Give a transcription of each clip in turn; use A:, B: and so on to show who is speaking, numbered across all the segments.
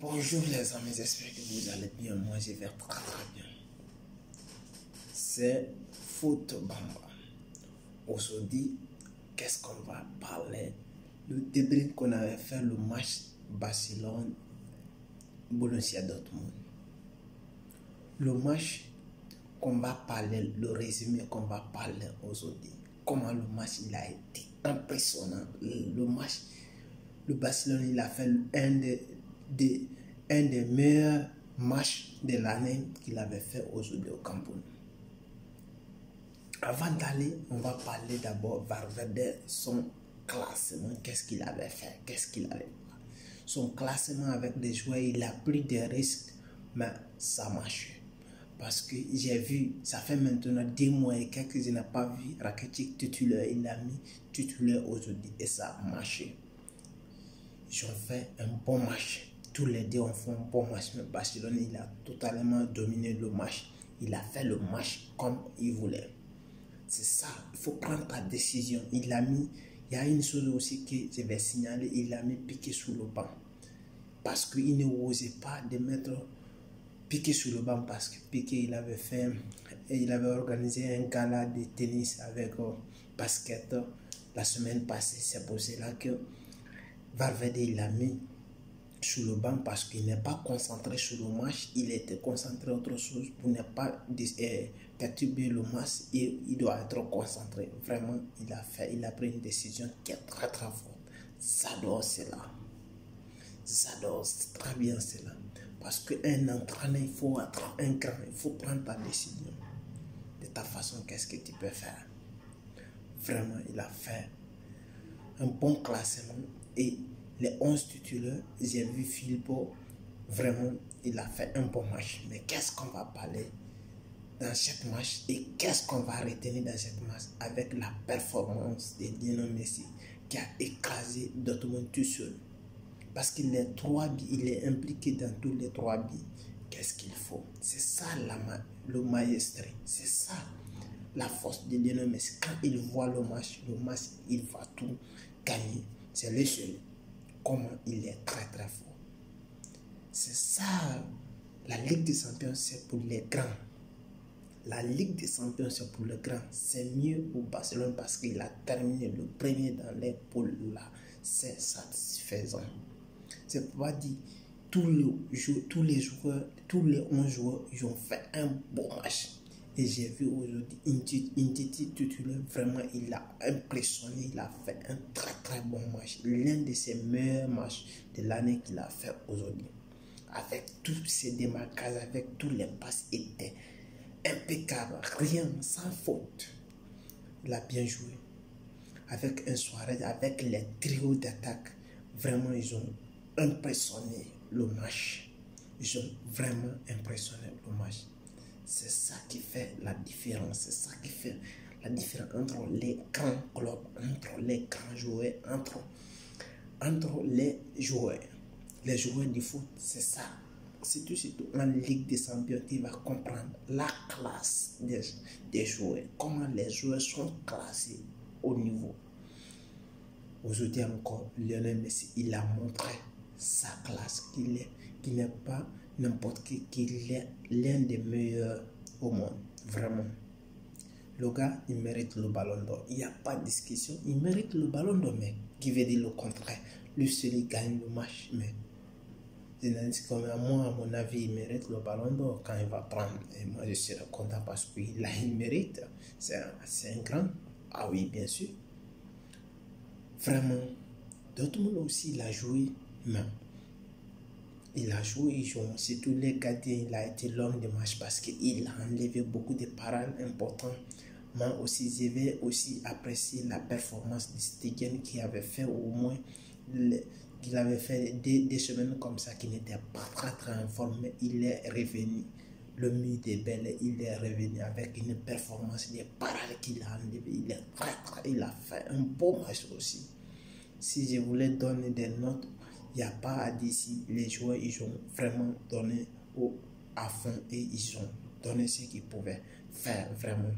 A: Bonjour les amis, j'espère que vous allez bien. Moi je vais très bien. C'est Foot Bamba. Aujourd'hui, qu'est-ce qu'on va parler? Le débrief qu'on avait fait le match Barcelone-Borussia Dortmund. Le match qu'on va parler, le résumé qu'on va parler aujourd'hui. Comment le match il a été impressionnant. Le Barcelone il a fait un des meilleurs matchs de l'année qu'il avait fait aujourd'hui au Cameroun. Avant d'aller, on va parler d'abord Valverde, son classement, qu'est-ce qu'il avait fait, qu'est-ce qu'il avait fait. Son classement avec des joueurs, il a pris des risques, mais ça marche. Parce que j'ai vu, ça fait maintenant 2 mois et quelques, je n'ai pas vu Rakitic titulaire, il a mis titulaire aujourd'hui et ça a marché. Ils ont fait un bon match. Tous les deux ont fait un bon match. Mais Barcelone, il a totalement dominé le match. Il a fait le match comme il voulait. C'est ça. Il faut prendre ta décision. Il y a une chose aussi que je vais signaler. Il a mis Piqué sous le banc. Parce qu'il ne osait pas de mettre Piqué sous le banc. Parce que Piqué, il avait organisé un gala de tennis avec basket la semaine passée. C'est pour cela que Valverde il l'a mis sur le banc parce qu'il n'est pas concentré sur le match, il était concentré autre chose pour ne pas perturber le match et il doit être concentré. Vraiment, il a pris une décision qui est très forte. J'adore cela. J'adore très bien cela. Parce qu'un entraîneur, il faut être un grand, il faut prendre ta décision. De ta façon, qu'est-ce que tu peux faire? Vraiment, il a fait un bon classement et les 11 titulaires, j'ai vu Filippo, vraiment, il a fait un bon match. Mais qu'est-ce qu'on va parler dans chaque match et qu'est-ce qu'on va retenir dans chaque match avec la performance de Lionel Messi qui a écrasé Dortmund tout seul. Parce qu'il est impliqué dans tous les 3 buts. Qu'est-ce qu'il faut? C'est ça le maestro. C'est ça la force de Lionel Messi. Quand il voit le match, il va tout gagner. C'est le seul. Comment il est très fort. C'est ça. La Ligue des Champions, c'est pour les grands. La Ligue des Champions, c'est pour les grands. C'est mieux pour Barcelone parce qu'il a terminé le premier dans les poules là. C'est satisfaisant. C'est pas dit tous les joueurs, tous les 11 joueurs, ils ont fait un bon match. Et j'ai vu aujourd'hui Umtiti titulaire, vraiment il a impressionné, il a fait un très bon match. L'un de ses meilleurs matchs de l'année qu'il a fait aujourd'hui. Avec tous ses démarquages, avec tous les passes étaient impeccables, rien, sans faute. Il a bien joué. Avec un Suarez, avec les trios d'attaque, vraiment ils ont impressionné le match. Ils ont vraiment impressionné le match. C'est ça qui fait la différence. C'est ça qui fait la différence entre les grands clubs, entre les grands joueurs, entre les joueurs du foot. C'est ça. Surtout en Ligue des Champions, tu vas comprendre la classe des joueurs. Comment les joueurs sont classés au niveau. Aujourd'hui encore, Lionel Messi, il a montré sa classe, qu'il n'est pas n'importe qui, qu'il est l'un des meilleurs au monde, vraiment. Le gars, il mérite le ballon d'or. Il n'y a pas de discussion, il mérite le ballon d'or, mais qui veut dire le contraire. Lui seul, il gagne le match, mais comme moi, à mon avis, il mérite le ballon d'or quand il va prendre. Et moi, je serai content parce qu'il mérite. C'est un grand. Ah oui, bien sûr. Vraiment, Dortmund aussi, il a joué, mais il a joué, surtout les gardiens, il a été l'homme du match parce qu'il a enlevé beaucoup de parades importantes. Mais aussi, je vais aussi apprécier la performance de Stegen qui avait fait au moins, qu'il avait fait des semaines comme ça, qui n'était pas très en forme, mais il est revenu. Le milieu de Belle, il est revenu avec une performance, des parades qu'il a enlevé. Il a fait un beau match aussi. Si je voulais donner des notes, il n'y a pas à dire si les joueurs ils ont vraiment donné à fond et ils ont donné ce qu'ils pouvaient faire vraiment.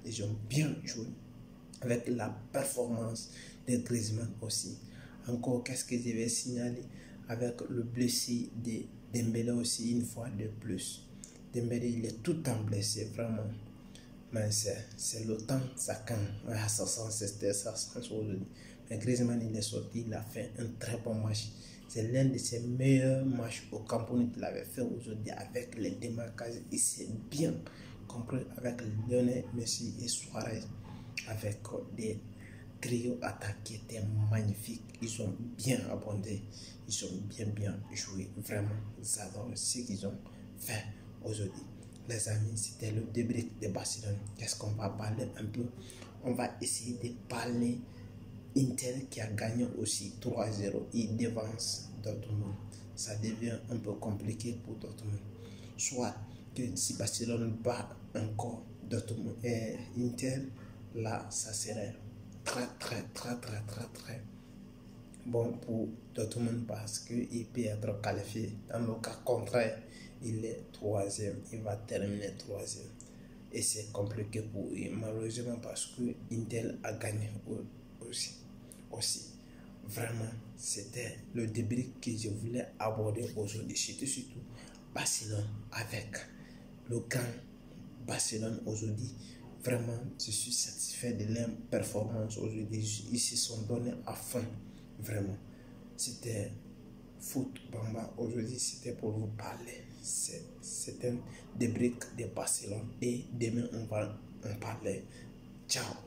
A: Ils ont bien joué avec la performance de Griezmann aussi. Encore, qu'est-ce que je vais signaler? avec le blessé de Dembélé aussi une fois de plus. Dembélé, il est tout le temps blessé, vraiment. Mais c'est le temps, ça quand ça sent, c'était ça sent aujourd'hui. Mais Griezmann, il est sorti, il a fait un très bon match. C'est l'un de ses meilleurs matchs au Camp Nou qu'il avait fait aujourd'hui avec les démarquages. Il s'est bien compris avec Lionel Messi et Suarez, avec des trios attaques qui étaient magnifiques. Ils ont bien abondé, ils ont bien joué. Vraiment, j'adore ce qu'ils ont fait aujourd'hui. Les amis, c'était le débrief de Barcelone. Qu'est-ce qu'on va parler un peu? On va essayer de parler Inter qui a gagné aussi 3-0. Il devance Dortmund. Ça devient un peu compliqué pour Dortmund. Soit que si Barcelone bat encore Dortmund et Inter, là, ça serait très bon pour Dortmund parce qu'il peut être qualifié. Dans le cas contraire, il est troisième, il va terminer troisième. Et c'est compliqué pour lui, malheureusement, parce que Intel a gagné aussi. Vraiment, c'était le débrief que je voulais aborder aujourd'hui. Surtout Barcelone avec le grand Barcelone aujourd'hui. Vraiment, je suis satisfait de leur performance aujourd'hui. Ils se sont donnés à fond. Vraiment, c'était Foot Bamba. Aujourd'hui, c'était pour vous parler. C'est un débrief de Barcelone. Et demain, on va en parler. Ciao.